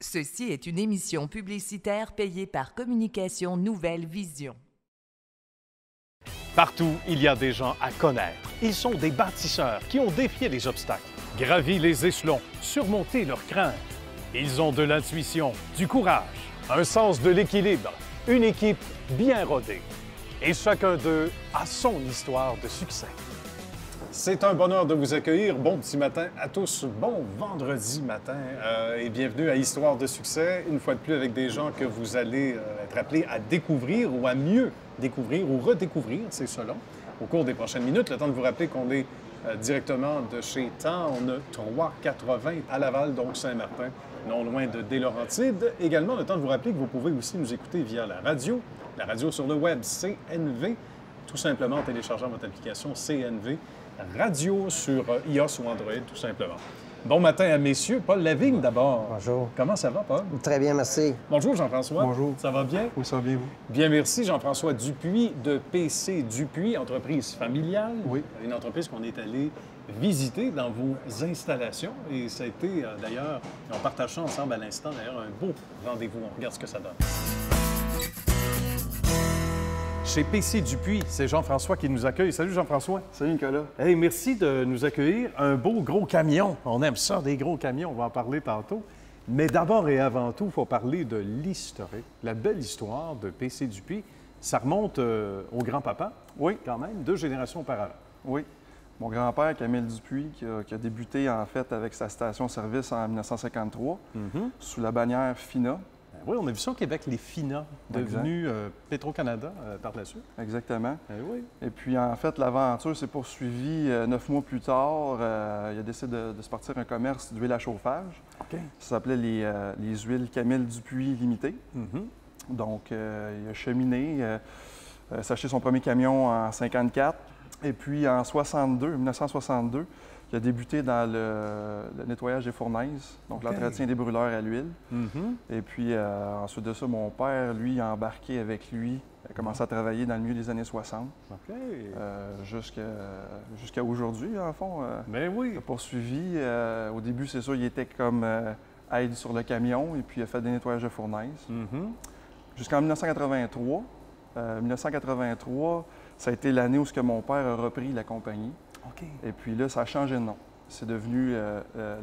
Ceci est une émission publicitaire payée par Communication Nouvelle Vision. Partout, il y a des gens à connaître. Ils sont des bâtisseurs qui ont défié les obstacles, gravi les échelons, surmonté leurs craintes. Ils ont de l'intuition, du courage, un sens de l'équilibre, une équipe bien rodée. Et chacun d'eux a son histoire de succès. C'est un bonheur de vous accueillir. Bon petit matin à tous. Bon vendredi matin et bienvenue à Histoire de succès. Une fois de plus avec des gens que vous allez être appelés à découvrir ou à mieux découvrir ou redécouvrir, c'est selon, au cours des prochaines minutes. Le temps de vous rappeler qu'on est directement de chez Temps. On a 380 à Laval, donc Saint-Martin, non loin de Des-Laurentides. Également, le temps de vous rappeler que vous pouvez aussi nous écouter via la radio sur le web, CNV, tout simplement en téléchargeant votre application CNV Radio sur iOS ou Android, tout simplement. Bon matin à messieurs. Paul Lavigne, d'abord. Bonjour. Comment ça va, Paul? Très bien, merci. Bonjour, Jean-François. Bonjour. Ça va bien? Oui, ça va bien, vous? Bien, merci. Jean-François Dupuis de PC Dupuis, entreprise familiale. Oui. Une entreprise qu'on est allé visiter dans vos installations. Et ça a été, d'ailleurs, on partage ça ensemble à l'instant, d'ailleurs, un beau rendez-vous. On regarde ce que ça donne. Chez PC Dupuis, c'est Jean-François qui nous accueille. Salut Jean-François. Salut, Nicolas. Hey, merci de nous accueillir. Un beau gros camion. On aime ça, des gros camions. On va en parler tantôt. Mais d'abord et avant tout, il faut parler de l'historique, la belle histoire de PC Dupuis. Ça remonte au grand-papa. Oui. Quand même, 2 générations auparavant. Oui. Mon grand-père, Camille Dupuis, qui a débuté en fait avec sa station-service en 1953, sous la bannière FINA. Oui, on a vu ça au Québec, les FINA, devenus Petro-Canada par la suite. Exactement. Oui. Et puis, en fait, l'aventure s'est poursuivie 9 mois plus tard. Il a décidé de se partir un commerce d'huile à chauffage. OK. Ça s'appelait les huiles Camille Dupuis Limitées. Donc, il a cheminé, s'acheté son premier camion en 1954. Et puis, en 1962, il a débuté dans le nettoyage des fournaises, donc l'entretien des brûleurs à l'huile. Et puis, ensuite de ça, mon père, lui, a embarqué avec lui, a commencé à travailler dans le milieu des années 60. OK. Jusqu'à aujourd'hui, en fond. Ben oui. Il a poursuivi. Au début, c'est sûr, il était comme aide sur le camion, et puis il a fait des nettoyages de fournaises. Jusqu'en 1983. 1983, ça a été l'année où mon père a repris la compagnie. OK. Et puis là, ça a changé de nom. C'est devenu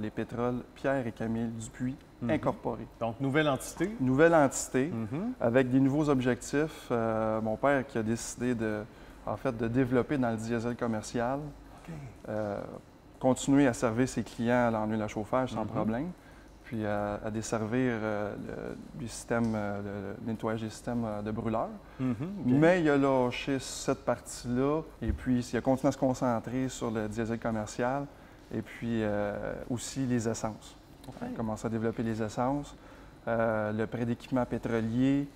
les pétroles Pierre et Camille Dupuis incorporés. Donc, nouvelle entité. Nouvelle entité, avec des nouveaux objectifs. Mon père qui a décidé de développer dans le diesel commercial, continuer à servir ses clients en huile à chauffage sans problème, puis à desservir le système, le nettoyage des systèmes de brûleurs. Mais il a lâché cette partie-là, et puis il a continué à se concentrer sur le diesel commercial, et puis aussi les essences. Il a commencé à développer les essences, le prêt d'équipement pétrolier,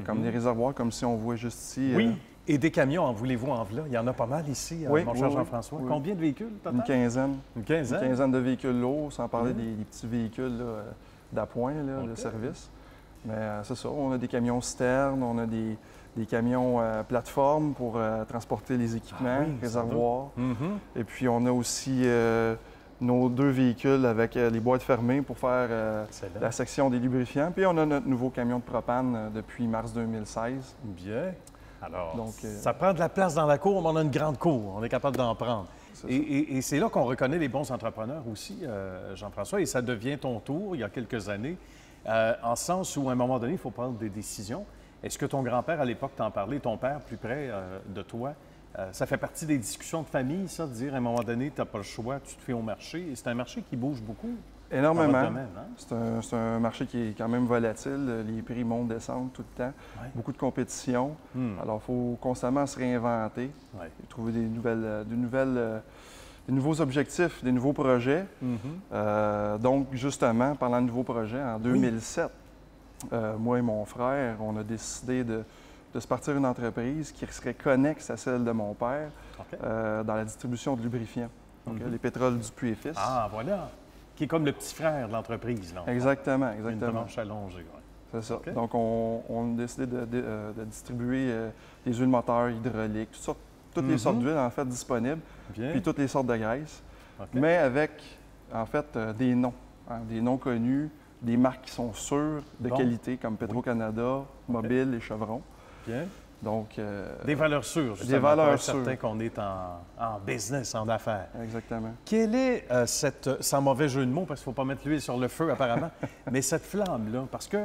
comme des réservoirs, comme si on voit juste ici. Oui. Et des camions, en voulez-vous en voilà? Il y en a pas mal ici, mon cher Jean-François. Oui. Combien de véhicules, total? Une quinzaine. Une quinzaine? Une quinzaine de véhicules lourds, sans parler des petits véhicules d'appoint, de service. Mais c'est ça, on a des camions citernes, on a des camions plateformes pour transporter les équipements, réservoirs. Et puis on a aussi nos 2 véhicules avec les boîtes fermées pour faire la section des lubrifiants. Puis on a notre nouveau camion de propane depuis mars 2016. Bien. Alors, donc, ça prend de la place dans la cour, mais on a une grande cour. On est capable d'en prendre. Et c'est là qu'on reconnaît les bons entrepreneurs aussi, Jean-François. Et ça devient ton tour, il y a quelques années, en sens où, à un moment donné, il faut prendre des décisions. Est-ce que ton grand-père, à l'époque, t'en parlait, ton père, plus près de toi, ça fait partie des discussions de famille, ça, de dire, à un moment donné, tu n'as pas le choix, tu te fais au marché. Et c'est un marché qui bouge beaucoup. Énormément. Domaine, hein? C'est un marché qui est quand même volatile. Les prix montent, descendent tout le temps. Beaucoup de compétition. Alors, il faut constamment se réinventer, et trouver des nouveaux objectifs, des nouveaux projets. Donc, justement, parlant de nouveaux projets, en 2007, moi et mon frère, on a décidé de se partir une entreprise qui serait connexe à celle de mon père dans la distribution de lubrifiants. Donc, les pétroles Dupuis et Fils. Ah, voilà! Qui est comme le petit frère de l'entreprise. Exactement. Une manche allongée. C'est ça. Donc, on a décidé de distribuer des huiles moteurs hydrauliques, toutes les sortes d'huiles, en fait, disponibles, puis toutes les sortes de graisses, mais avec, en fait, des noms connus, des marques qui sont sûres, de Bon. qualité, comme Petro-Canada, Mobile et Chevron. Bien. Donc, Des valeurs sûres, justement. des valeurs pour être sûres. certain qu'on est en business, en affaires. exactement. Quelle est cette, sans mauvais jeu de mots, parce qu'il ne faut pas mettre l'huile sur le feu apparemment, mais cette flamme-là, parce que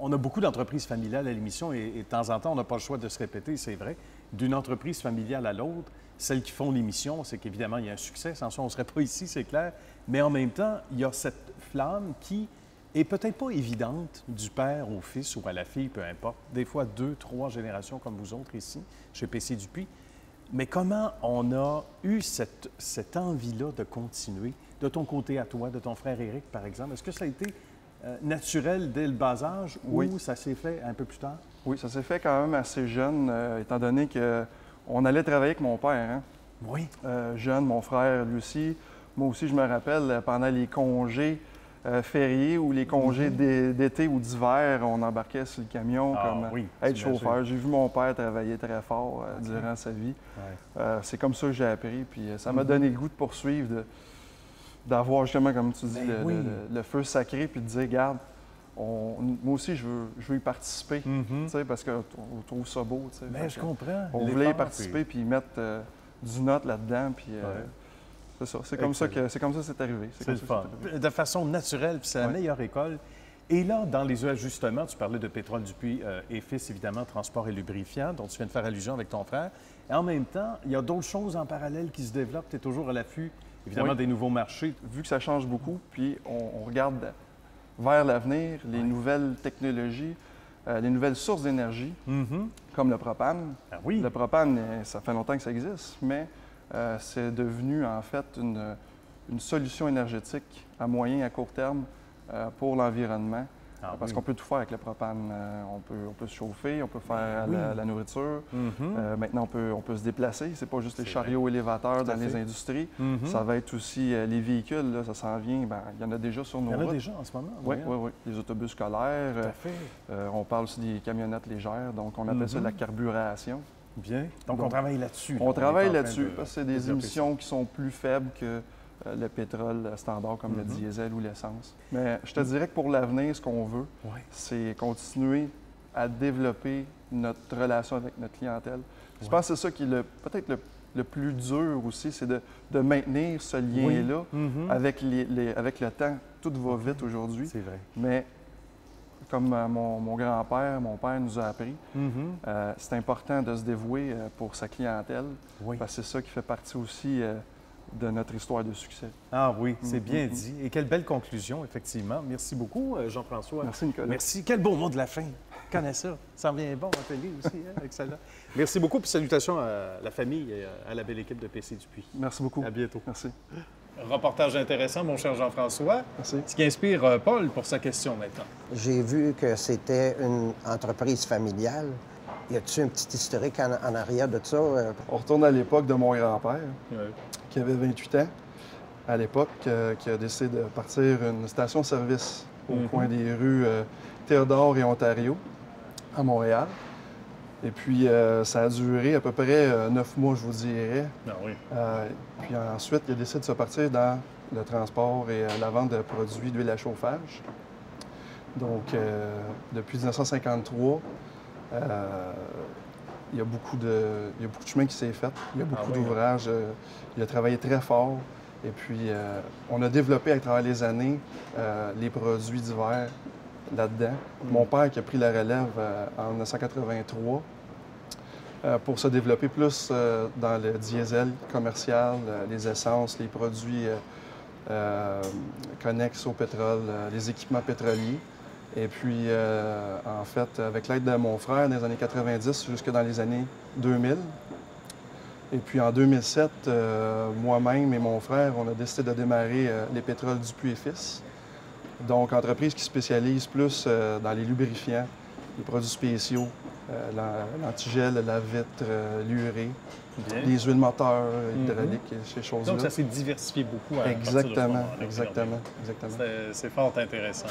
on a beaucoup d'entreprises familiales à l'émission et de temps en temps, on n'a pas le choix de se répéter, c'est vrai, d'une entreprise familiale à l'autre, celles qui font l'émission, c'est qu'évidemment, il y a un succès, sans ça, on ne serait pas ici, c'est clair, mais en même temps, il y a cette flamme qui est peut-être pas évidente du père au fils ou à la fille, peu importe, des fois 2, 3 générations comme vous autres ici, chez PC Dupuis. Mais comment on a eu cette envie-là de continuer, de ton côté à toi, de ton frère Éric, par exemple? Est-ce que ça a été naturel dès le bas âge Oui. ou ça s'est fait un peu plus tard? Oui, ça s'est fait quand même assez jeune, étant donné qu'on allait travailler avec mon père. Hein. Oui. Jeune, mon frère, lui aussi. Moi aussi, je me rappelle, pendant les congés fériés ou les congés d'été ou d'hiver, on embarquait sur le camion comme être chauffeur. J'ai vu mon père travailler très fort durant sa vie. Ouais. C'est comme ça que j'ai appris. Puis ça m'a donné le goût de poursuivre, d'avoir justement, comme tu dis, le feu sacré, puis de dire, regarde, moi aussi, je veux y participer, tu sais, parce qu'on trouve ça beau. Tu sais. Bien, je comprends. On voulait y participer, puis mettre du note là-dedans, puis c'est ça. C'est comme ça que c'est arrivé. C'est le fun. De façon naturelle, puis c'est la meilleure école. Et là, dans les ajustements, tu parlais de Pétrole Dupuis et Fils, évidemment, transport et lubrifiant, dont tu viens de faire allusion avec ton frère. Et en même temps, il y a d'autres choses en parallèle qui se développent. Tu es toujours à l'affût, évidemment, des nouveaux marchés. Vu que ça change beaucoup, puis on regarde vers l'avenir, les nouvelles technologies, les nouvelles sources d'énergie, comme le propane. Ah oui. Le propane, ça fait longtemps que ça existe, mais c'est devenu en fait une solution énergétique à moyen et à court terme pour l'environnement. Parce qu'on peut tout faire avec le propane. On peut se chauffer, on peut faire la nourriture. Maintenant, on peut se déplacer. C'est pas juste les chariots élévateurs dans les industries. Ça va être aussi les véhicules. Là, ça s'en vient. Bien, il y en a déjà sur nos routes. Il y en a déjà en ce moment? Oui. Les autobus scolaires. Tout à fait. On parle aussi des camionnettes légères. Donc, on appelle ça la carburation. Bien. Donc, on travaille là-dessus. On travaille là-dessus parce que c'est des émissions qui sont plus faibles que le pétrole standard comme le diesel ou l'essence. Mais je te dirais que pour l'avenir, ce qu'on veut, c'est continuer à développer notre relation avec notre clientèle. Je pense que c'est ça qui est peut-être le plus dur aussi, c'est de maintenir ce lien-là avec le temps. Tout va vite aujourd'hui. C'est vrai. Mais comme mon grand-père, mon père nous a appris, c'est important de se dévouer pour sa clientèle. Parce que c'est ça qui fait partie aussi de notre histoire de succès. Ah oui, c'est bien dit. Et quelle belle conclusion, effectivement. Merci beaucoup, Jean-François. Merci, Nicolas. Merci. Quel beau mot de la fin. Je connais ça. Ça en vient bon, atelier aussi, avec celle-là. Merci beaucoup, puis salutations à la famille et à la belle équipe de PC Dupuis. Merci beaucoup. À bientôt. Merci. Reportage intéressant, mon cher Jean-François. Merci. Ce qui inspire Paul pour sa question maintenant. J'ai vu que c'était une entreprise familiale. Y a-t-il un petit historique en arrière de ça? On retourne à l'époque de mon grand-père, qui avait 28 ans, à l'époque, qui a décidé de partir une station-service au coin des rues Théodore et Ontario, à Montréal. Et puis, ça a duré à peu près 9 mois, je vous dirais. Ah oui. Puis ensuite, il a décidé de se partir dans le transport et la vente de produits d'huile à chauffage. Donc, depuis 1953, il y a beaucoup de chemin qui s'est fait. Il y a beaucoup d'ouvrages. Il a travaillé très fort. Et puis, on a développé à travers les années les produits d'hiver là-dedans. Mon père qui a pris la relève en 1983 pour se développer plus dans le diesel commercial, les essences, les produits connexes au pétrole, les équipements pétroliers. Et puis, en fait, avec l'aide de mon frère, dans les années 90 jusque dans les années 2000. Et puis, en 2007, moi-même et mon frère, on a décidé de démarrer les Pétroles Dupuis et Fils. Donc, entreprise qui spécialise plus dans les lubrifiants, les produits spéciaux, l'antigel, la vitre, l'urée, les huiles moteurs hydrauliques, ces choses-là. Donc, ça s'est diversifié beaucoup à Exactement. C'est fort intéressant.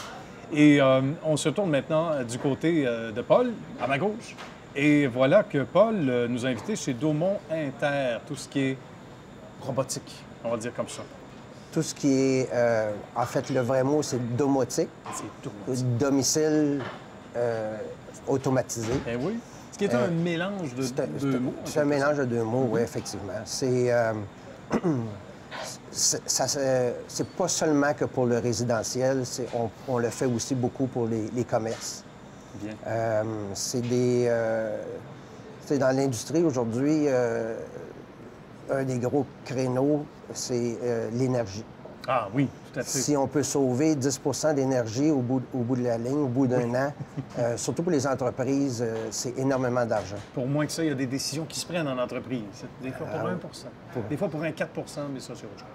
Et on se tourne maintenant du côté de Paul, à ma gauche. Et voilà que Paul nous a invités chez Daumont Inter, tout ce qui est robotique, on va dire comme ça. tout ce qui est, en fait, le vrai mot, c'est domotique. Domicile automatisé. Ben oui. Ce qui est un mélange de deux mots. C'est un mélange de deux mots, oui, effectivement. C'est pas seulement que pour le résidentiel, on le fait aussi beaucoup pour les commerces. Bien. C'est dans l'industrie aujourd'hui, un des gros créneaux, c'est l'énergie. Ah oui, tout à fait. Si on peut sauver 10 d'énergie au bout de la ligne, au bout d'un an, surtout pour les entreprises, c'est énormément d'argent. Pour moins que ça, il y a des décisions qui se prennent en entreprise. Des fois pour 1 des fois pour un 4 mais ça, c'est autre chose.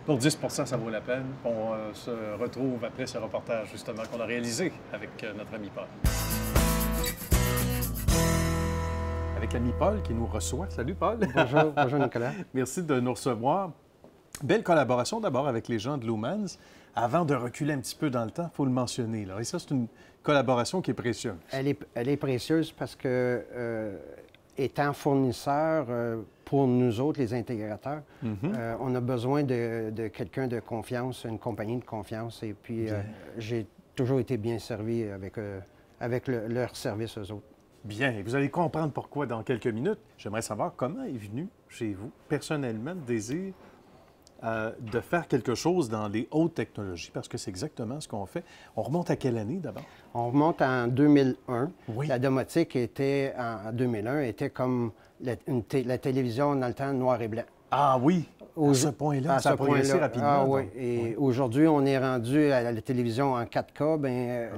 Pour 10 ça vaut la peine. On se retrouve après ce reportage, justement, qu'on a réalisé avec notre ami Paul. Avec l'ami Paul qui nous reçoit. Salut, Paul. Bonjour Nicolas. Merci de nous recevoir. Belle collaboration d'abord avec les gens de Lumans. Avant de reculer un petit peu dans le temps, il faut le mentionner. Là. Et ça, c'est une collaboration qui est précieuse. Elle est précieuse parce que, étant fournisseur pour nous autres, les intégrateurs, on a besoin de quelqu'un de confiance, une compagnie de confiance. Et puis, j'ai toujours été bien servi avec leur service, eux autres. Bien, et vous allez comprendre pourquoi dans quelques minutes. J'aimerais savoir comment est venu chez vous, personnellement, le désir de faire quelque chose dans les hautes technologies, parce que c'est exactement ce qu'on fait. On remonte à quelle année d'abord? On remonte en 2001. Oui. La domotique était, en 2001, était comme la télévision dans le temps noir et blanc. Ah oui, à ce point-là, ça a progressé rapidement. Ah oui, et aujourd'hui, on est rendu à la télévision en 4K, bien,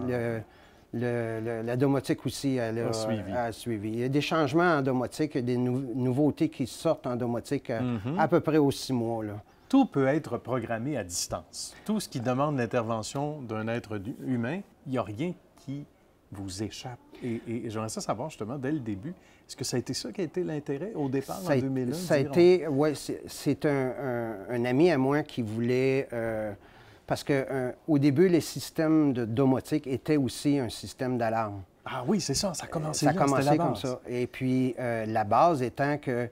la domotique aussi a suivi. Il y a des changements en domotique, il y a des nouveautés qui sortent en domotique à peu près aux 6 mois. Là. Tout peut être programmé à distance. Tout ce qui demande l'intervention d'un être humain, il n'y a rien qui vous échappe. Et j'aimerais ça savoir justement, dès le début, est-ce que ça a été ça qui a été l'intérêt au départ en 2001? Ça a été, oui, c'est un ami à moi qui voulait... parce qu'au début, les systèmes de domotique étaient aussi un système d'alarme. Ah oui, c'est ça, ça a commencé là, ça a commencé comme ça. Et puis, la base étant que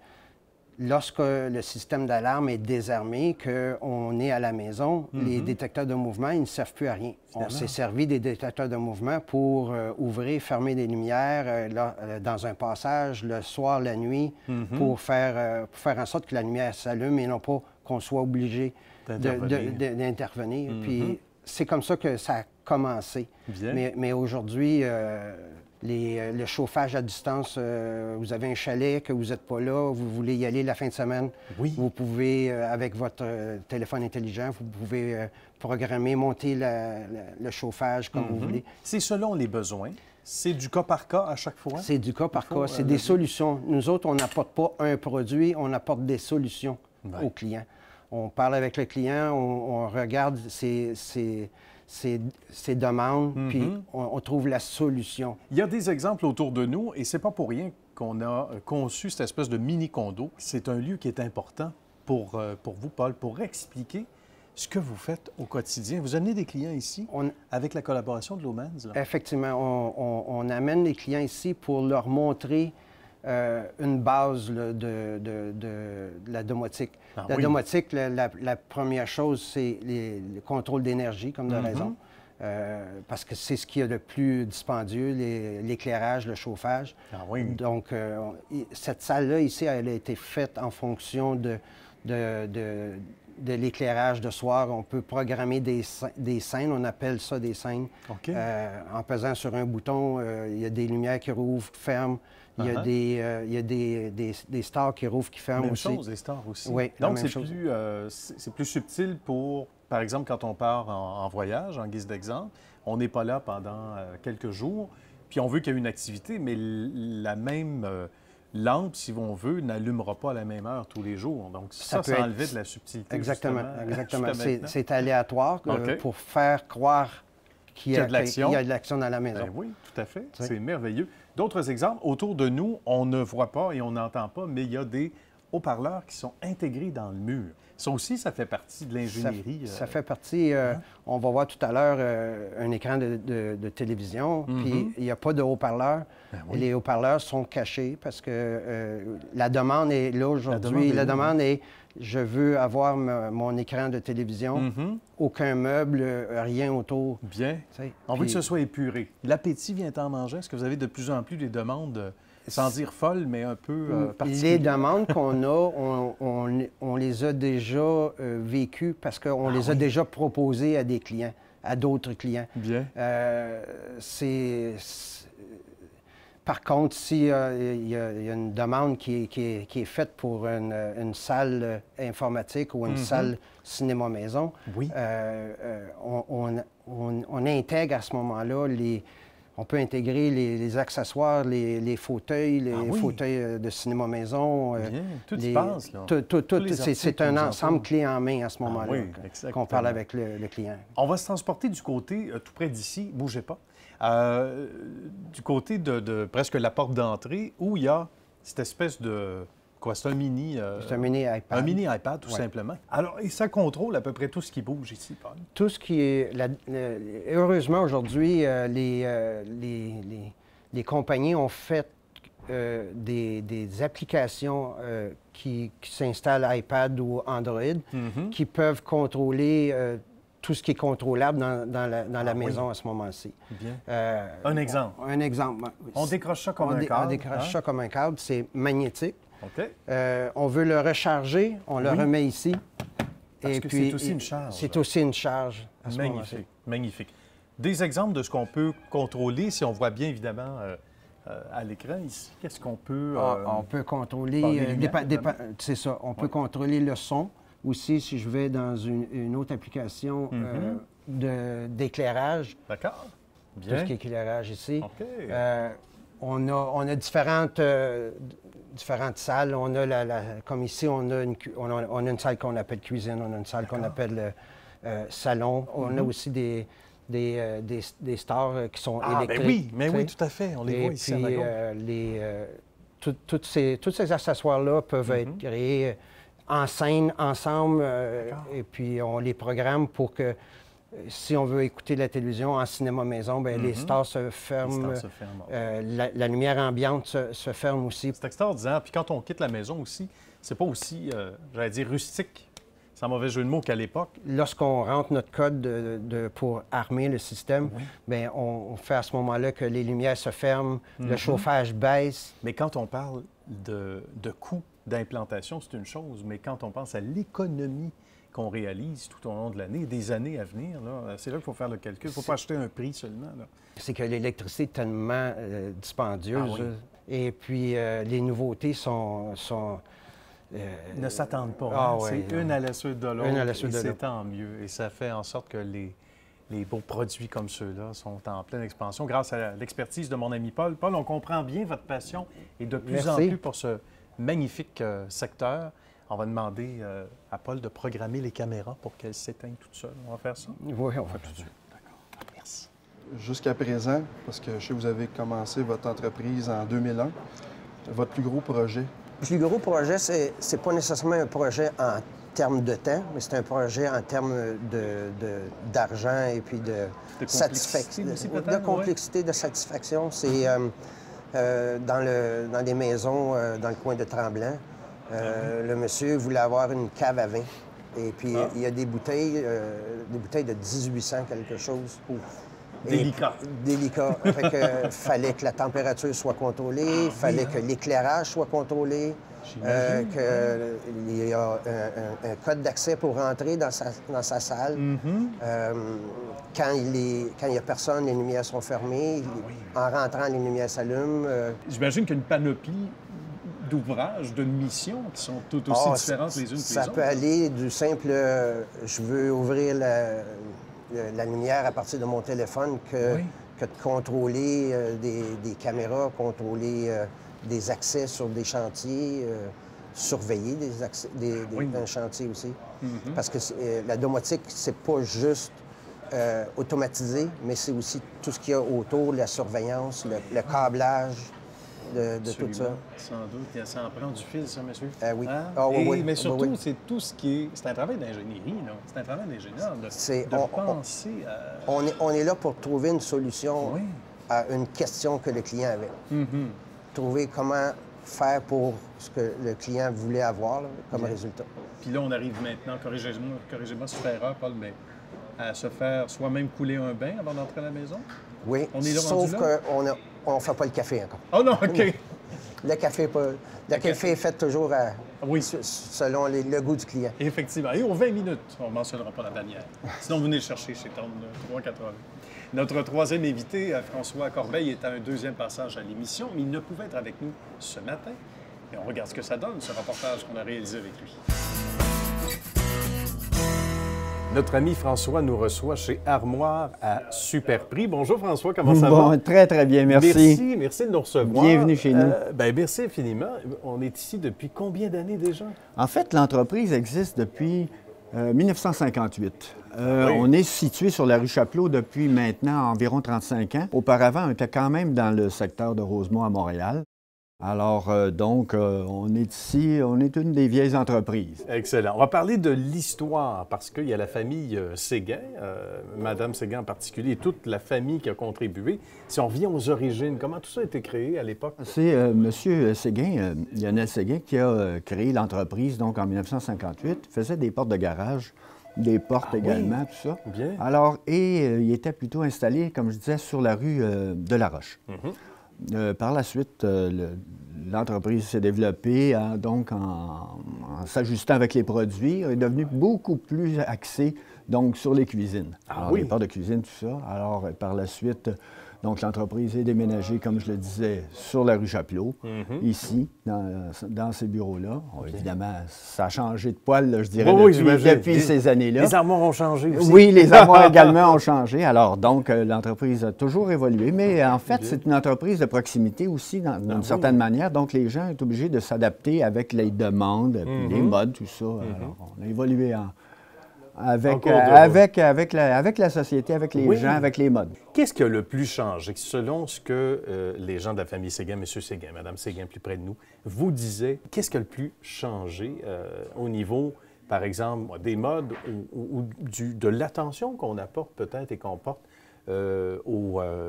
lorsque le système d'alarme est désarmé, qu'on est à la maison, les détecteurs de mouvement, ils ne servent plus à rien. On s'est servi des détecteurs de mouvement pour ouvrir, fermer des lumières dans un passage, le soir, la nuit, pour faire en sorte que la lumière s'allume et non pas qu'on soit obligé d'intervenir. Puis c'est comme ça que ça a commencé. Mais aujourd'hui, le chauffage à distance, vous avez un chalet, que vous n'êtes pas là, vous voulez y aller la fin de semaine, vous pouvez, avec votre téléphone intelligent, vous pouvez programmer, monter le chauffage comme vous voulez. C'est selon les besoins. C'est du cas par cas à chaque fois? C'est du cas par cas. C'est des solutions. Nous autres, on n'apporte pas un produit, on apporte des solutions aux clients. On parle avec le client, on regarde ses demandes, puis on trouve la solution. Il y a des exemples autour de nous, et c'est pas pour rien qu'on a conçu cette espèce de mini-condo. C'est un lieu qui est important pour vous, Paul, pour expliquer ce que vous faites au quotidien. Vous amenez des clients ici avec la collaboration de Lumans? Effectivement, on amène les clients ici pour leur montrer une base là, de la domotique. La domotique, la première chose, c'est le contrôle d'énergie, comme de raison, parce que c'est ce qui est le plus dispendieux, l'éclairage, le chauffage. Donc, cette salle-là, ici, elle a été faite en fonction de l'éclairage de soir. On peut programmer des scènes, on appelle ça des scènes. En pesant sur un bouton, il y a des lumières qui rouvrent, ferment. Il y a des stars qui rouvrent, qui ferment aussi. Même chose, des stars aussi. Oui, donc, c'est plus subtil pour, par exemple, quand on part en voyage, en guise d'exemple, on n'est pas là pendant quelques jours, puis on veut qu'il y ait une activité, mais la même lampe, si on veut, n'allumera pas à la même heure tous les jours. Donc, ça enlevait de la subtilité. Exactement. C'est aléatoire pour faire croire qu'il y a de l'action dans la maison. Oui, tout à fait. C'est merveilleux. D'autres exemples, autour de nous, on ne voit pas et on n'entend pas, mais il y a des haut-parleurs qui sont intégrés dans le mur. Ça aussi, ça fait partie de l'ingénierie. Ça fait partie. On va voir tout à l'heure un écran de télévision, puis il n'y a pas de haut-parleurs. Ben oui. Les haut-parleurs sont cachés parce que la demande est là aujourd'hui. La demande est, je veux avoir mon écran de télévision, aucun meuble, rien autour. Bien. T'sais, On veut que ce soit épuré. L'appétit vient en manger. Est-ce que vous avez de plus en plus des demandes, sans dire folles, mais un peu particulières? Les demandes qu'on a, on les a déjà vécues parce qu'on les a déjà proposées à des clients, à d'autres clients. Bien. Par contre, s'il y a une demande qui est faite pour une salle informatique ou une salle cinéma-maison, oui. On intègre à ce moment-là on peut intégrer les accessoires, les fauteuils, fauteuils de cinéma-maison. Bien, tout y passe, là. C'est un ensemble clé en main à ce moment-là qu'on parle avec le client. On va se transporter du côté, tout près d'ici, bougez pas, du côté de presque la porte d'entrée où il y a cette espèce de... Quoi, c'est un mini... c'est un mini iPad. Un mini iPad, tout simplement. Alors, et ça contrôle à peu près tout ce qui bouge ici, Paul? Tout ce qui est... heureusement, aujourd'hui, les compagnies ont fait des applications qui s'installent iPad ou Android qui peuvent contrôler tout ce qui est contrôlable dans la maison à ce moment-ci. Bien. Un exemple? Un exemple. On décroche ça comme un câble. On décroche ça comme un câble. C'est magnétique. OK. On veut le recharger, on le remet ici. Parce que c'est aussi une charge. C'est aussi une charge. Magnifique, magnifique. Des exemples de ce qu'on peut contrôler, si on voit bien évidemment à l'écran ici, qu'est-ce qu'on peut... on peut contrôler... c'est ça, on peut contrôler le son. Aussi, si je vais dans une autre application d'éclairage. D'accord. Bien. Tout ce qui est éclairage ici. OK. On a différentes salles. On a comme ici, on a une salle qu'on appelle cuisine, on a une salle qu'on appelle salon. On a aussi des stores qui sont électriques. Mais oui, tout à fait. On les voit ici à ma gauche. Tous ces accessoires-là peuvent être créés en scène, ensemble, et puis on les programme pour que, si on veut écouter la télévision en cinéma-maison, bien, les stars se ferment. La lumière ambiante se ferme aussi. C'est extraordinaire. Puis quand on quitte la maison aussi, c'est pas aussi, j'allais dire, rustique, sans mauvais jeu de mots, qu'à l'époque. Lorsqu'on rentre notre code pour armer le système, bien, on fait à ce moment-là que les lumières se ferment, le chauffage baisse. Mais quand on parle de coût d'implantation, c'est une chose, mais quand on pense à l'économie qu'on réalise tout au long de l'année, des années à venir, c'est là qu'il faut faire le calcul. Il ne faut pas acheter un prix seulement. C'est que l'électricité est tellement dispendieuse. Et puis, les nouveautés sont ne s'attendent pas. C'est une à la suite de l'autre. Et c'est tant mieux. Et ça fait en sorte que les beaux produits comme ceux-là sont en pleine expansion grâce à l'expertise de mon ami Paul. Paul, on comprend bien votre passion et de plus en plus pour ce magnifique secteur. On va demander à Paul de programmer les caméras pour qu'elles s'éteignent toutes seules. On va faire ça? Oui, on va tout de suite. D'accord. Merci. Jusqu'à présent, parce que je sais que vous avez commencé votre entreprise en 2001, votre plus gros projet? Le plus gros projet, c'est pas nécessairement un projet en termes de temps, mais c'est un projet en termes d'argent et puis de satisfaction. De complexité, de satisfaction. C'est dans des maisons dans le coin de Tremblant. Le monsieur voulait avoir une cave à vin. Et puis, il y a des bouteilles de 1800 quelque chose. Délicat. Délicat. Fait que fallait que la température soit contrôlée, fallait que l'éclairage soit contrôlé, qu'il y a un code d'accès pour rentrer dans sa salle. Quand il n'y a personne, les lumières sont fermées. En rentrant, les lumières s'allument. J'imagine qu'il y a une panoplie d'ouvrages, de missions qui sont tout aussi différentes les unes que les autres. Ça peut aller du simple je veux ouvrir la lumière à partir de mon téléphone que de contrôler des caméras, contrôler des accès sur des chantiers, surveiller un chantier aussi. Parce que la domotique, c'est pas juste automatisé, mais c'est aussi tout ce qu'il y a autour, la surveillance, le câblage. de tout ça. Sans doute. Ça en prend du fil, ça, monsieur? Oui. Hein? Mais surtout, c'est tout ce qui est... C'est un travail d'ingénierie, là. C'est un travail d'ingénieur de penser à... On est là pour trouver une solution à une question que le client avait. Trouver comment faire pour ce que le client voulait avoir là, comme résultat. Puis là, on arrive maintenant, corrigez-moi si je fais erreur, Paul, mais à se faire soi-même couler un bain avant d'entrer à la maison? Oui, on est là, sauf qu'on ne fait pas le café encore. Oh non, OK. Le café est fait toujours selon le goût du client. Effectivement. Et aux 20 minutes, on ne mentionnera pas la bannière. Sinon, vous venez le chercher chez Tom, 3,80. Notre troisième invité, François Corbeil, est à un deuxième passage à l'émission, mais il ne pouvait être avec nous ce matin. Et on regarde ce que ça donne, ce reportage qu'on a réalisé avec lui. Notre ami François nous reçoit chez Armoire à Super Prix. Bonjour François, comment ça va? Très, très bien, merci. Merci de nous recevoir. Bienvenue chez nous. Merci infiniment. On est ici depuis combien d'années déjà? En fait, l'entreprise existe depuis 1958. On est situé sur la rue Chapelot depuis maintenant environ 35 ans. Auparavant, on était quand même dans le secteur de Rosemont à Montréal. Alors, on est ici, on est une des vieilles entreprises. Excellent. On va parler de l'histoire parce qu'il y a la famille Séguin, Madame Séguin en particulier, et toute la famille qui a contribué. Si on revient aux origines, comment tout ça a été créé à l'époque? C'est M. Séguin, Lionel Séguin, qui a créé l'entreprise donc en 1958. Il faisait des portes de garage, des portes également, tout ça. Bien. Alors, il était plutôt installé, comme je disais, sur la rue de la Roche. Par la suite, l'entreprise s'est développée en s'ajustant avec les produits. Elle est devenue beaucoup plus axée donc, sur les cuisines. Les portes de cuisine, tout ça. Alors, par la suite, donc l'entreprise est déménagée, comme je le disais, sur la rue Chapelot, ici, dans ces bureaux-là. Évidemment, ça a changé de poil, là, je dirais, depuis ces années-là. Les armoires ont changé aussi. Oui, les armoires également ont changé. Alors, donc, l'entreprise a toujours évolué. Mais en fait, c'est une entreprise de proximité aussi, d'une certaine manière. Donc, les gens sont obligés de s'adapter avec les demandes, puis les modes, tout ça. Alors, on a évolué avec la société, avec les gens, avec les modes. Qu'est-ce qui a le plus changé selon ce que les gens de la famille Séguin, M. Séguin, Mme Séguin plus près de nous, vous disaient? Qu'est-ce qui a le plus changé au niveau, par exemple, des modes ou de l'attention qu'on apporte peut-être et qu'on porte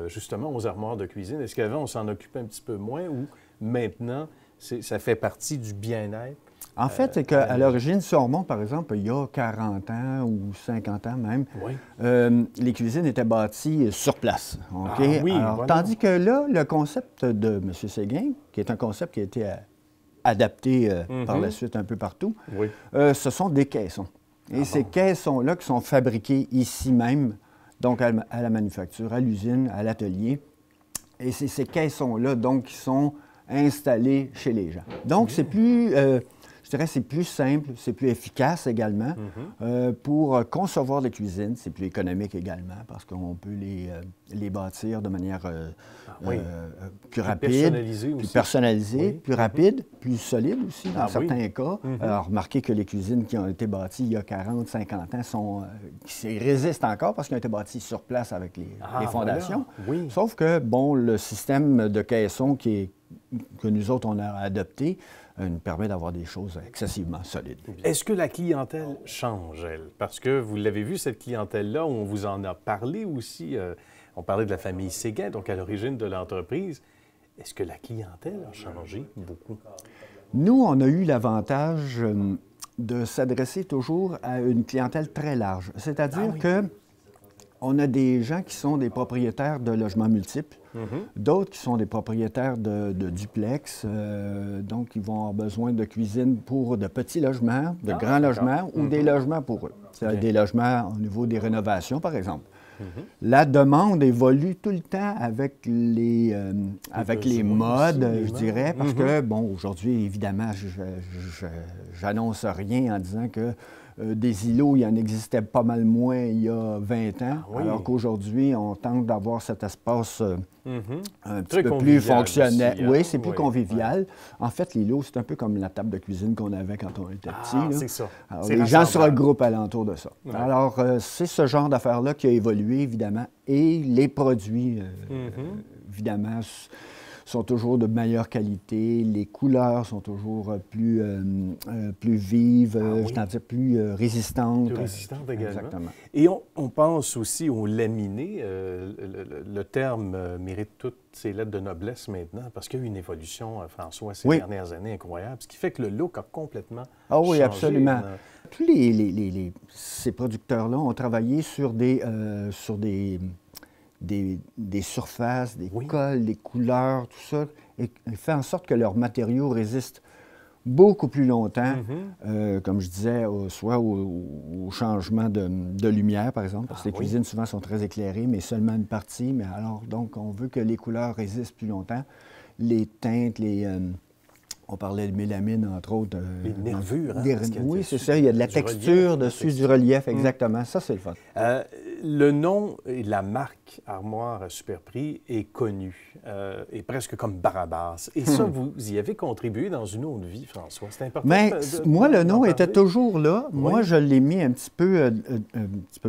justement aux armoires de cuisine? Est-ce qu'avant, on s'en occupait un petit peu moins ou maintenant, ça fait partie du bien-être? En fait, c'est qu'à l'origine, si on remonte, par exemple, il y a 40 ans ou 50 ans même, les cuisines étaient bâties sur place. Tandis que là, le concept de M. Séguin, qui est un concept qui a été adapté par la suite un peu partout, ce sont des caissons. Et ces caissons-là qui sont fabriqués ici même, donc à la manufacture, à l'usine, à l'atelier. Et c'est ces caissons-là, donc, qui sont installés chez les gens. Donc, c'est plus... je dirais que c'est plus simple, c'est plus efficace également pour concevoir les cuisines. C'est plus économique également parce qu'on peut les bâtir de manière plus rapide, plus personnalisée, plus rapide, plus solide aussi dans certains cas. Alors, remarquez que les cuisines qui ont été bâties il y a 40, 50 ans résistent encore parce qu'elles ont été bâties sur place avec les fondations. Sauf que, bon, le système de caisson que nous autres, on a adopté, nous permet d'avoir des choses excessivement solides. Est-ce que la clientèle change, elle? Parce que vous l'avez vu, cette clientèle-là, on vous en a parlé aussi. On parlait de la famille Séguin, donc à l'origine de l'entreprise. Est-ce que la clientèle a changé beaucoup? Nous, on a eu l'avantage de s'adresser toujours à une clientèle très large. C'est-à-dire que on a des gens qui sont des propriétaires de logements multiples, d'autres qui sont des propriétaires de duplex, donc ils vont avoir besoin de cuisine pour de petits logements, de grands logements ou des logements pour eux. C'est des logements au niveau des rénovations, par exemple. La demande évolue tout le temps avec les modes, je dirais, parce que, bon, aujourd'hui, évidemment, j'annonce rien en disant que des îlots, il en existait pas mal moins il y a 20 ans, alors qu'aujourd'hui, on tente d'avoir cet espace un petit peu plus fonctionnel. Aussi, oui, c'est plus convivial. En fait, l'îlot, c'est un peu comme la table de cuisine qu'on avait quand on était petit. C'est ça. Alors, les gens se regroupent alentour de ça. Alors, c'est ce genre d'affaires-là qui a évolué, évidemment, et les produits, évidemment, sont toujours de meilleure qualité, les couleurs sont toujours plus vives, je t'en dis plus résistantes. Plus résistantes également. Exactement. Et on pense aussi au laminé. Le terme mérite toutes ses lettres de noblesse maintenant, parce qu'il y a eu une évolution, François, ces dernières années incroyable, ce qui fait que le look a complètement changé. Absolument. Tous ces producteurs-là ont travaillé sur des surfaces, des colles, des couleurs, tout ça, et fait en sorte que leurs matériaux résistent beaucoup plus longtemps, comme je disais, soit au changement de lumière, par exemple, parce que les cuisines, souvent, sont très éclairées, mais seulement une partie. Mais alors, donc, on veut que les couleurs résistent plus longtemps. Les teintes, on parlait de mélamine, entre autres. Les nervures, oui, c'est ça. Il y a de la texture dessus, du relief, exactement. Ça, c'est le fun. Le nom et la marque Armoire à Super Prix est connu, est presque comme Barabas. Et ça, vous y avez contribué dans une autre vie, François. C'est important. Mais moi, le nom était toujours là. Oui. Moi, je l'ai mis un petit peu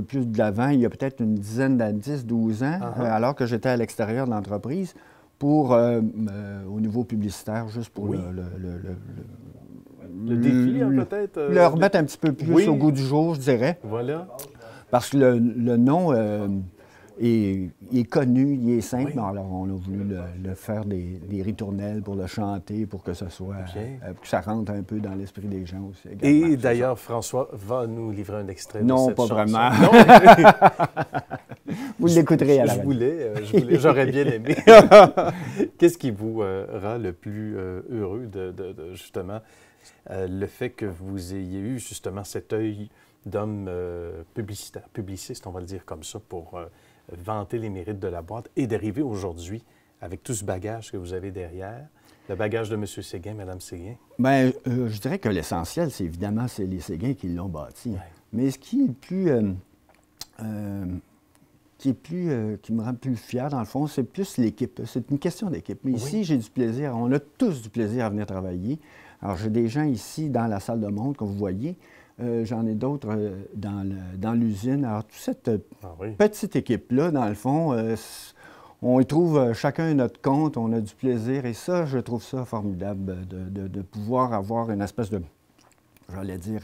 plus de l'avant, il y a peut-être une dizaine d'années, 10-12 ans, alors que j'étais à l'extérieur de l'entreprise. Au niveau publicitaire, juste pour le défi, peut-être? Le remettre un petit peu plus au goût du jour, je dirais. Voilà. Parce que le nom est connu, il est simple, mais alors on a voulu le faire des ritournelles pour le chanter, pour que ça soit, que ça rentre un peu dans l'esprit des gens aussi. Également. Et d'ailleurs, François va nous livrer un extrait de non, cette pas chanson. Vraiment. Vous l'écouterez à la je voulais, j'aurais bien aimé. Qu'est-ce qui vous rend le plus heureux de justement, le fait que vous ayez eu justement cet œil d'homme publiciste, on va le dire comme ça, pour vanter les mérites de la boîte et d'arriver aujourd'hui avec tout ce bagage que vous avez derrière, le bagage de M. Séguin, Mme Séguin? Bien, je dirais que l'essentiel, c'est évidemment, c'est les Séguin qui l'ont bâti. Ouais. Mais ce qui est le plus... qui me rend plus fier, dans le fond, c'est plus l'équipe. C'est une question d'équipe. Mais ici, j'ai du plaisir. On a tous du plaisir à venir travailler. Alors, j'ai des gens ici dans la salle de montre, comme vous voyez. J'en ai d'autres dans l'usine. Alors, toute cette petite équipe-là, dans le fond, on y trouve chacun notre compte, on a du plaisir. Et ça, je trouve ça formidable de pouvoir avoir une espèce de, j'allais dire,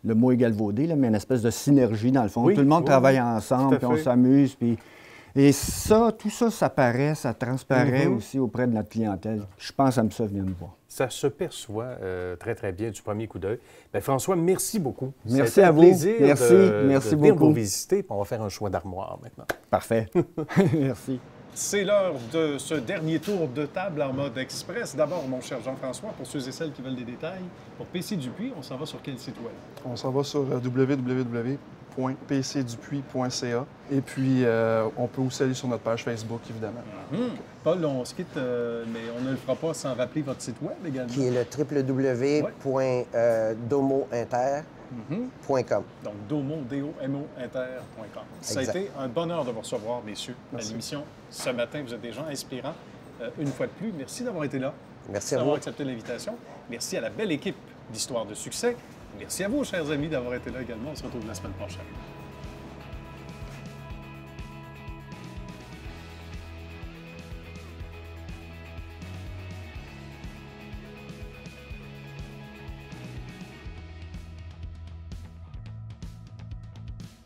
le mot est galvaudé, là, mais une espèce de synergie, dans le fond. Tout le monde travaille ensemble, puis on s'amuse. Et ça, tout ça, ça paraît, ça transparaît aussi auprès de notre clientèle. Je pense à ça, venir nous voir. Ça se perçoit très, très bien du premier coup d'œil. Bien, François, merci beaucoup. Merci à vous. Plaisir merci de venir beaucoup. Vous visiter. Puis on va faire un choix d'armoire maintenant. Parfait. Merci. C'est l'heure de ce dernier tour de table en mode express. D'abord, mon cher Jean-François, pour ceux et celles qui veulent des détails, pour PC Dupuis, on s'en va sur quel site web? On s'en va sur www.pcdupuis.ca. Et puis, on peut aussi aller sur notre page Facebook, évidemment. Paul, on se quitte, mais on ne le fera pas sans rappeler votre site web également. Qui est le www.domointer.com. Donc, domo, inter.com. Ça a été un bonheur de vous recevoir, messieurs, à l'émission ce matin. Vous êtes des gens inspirants. Une fois de plus, merci d'avoir été là. Merci à vous. D'avoir accepté l'invitation. Merci à la belle équipe d'Histoire de succès. Merci à vous, chers amis, d'avoir été là également. On se retrouve la semaine prochaine.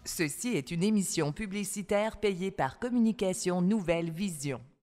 Ceci est une émission publicitaire payée par Communication Nouvelle Vision.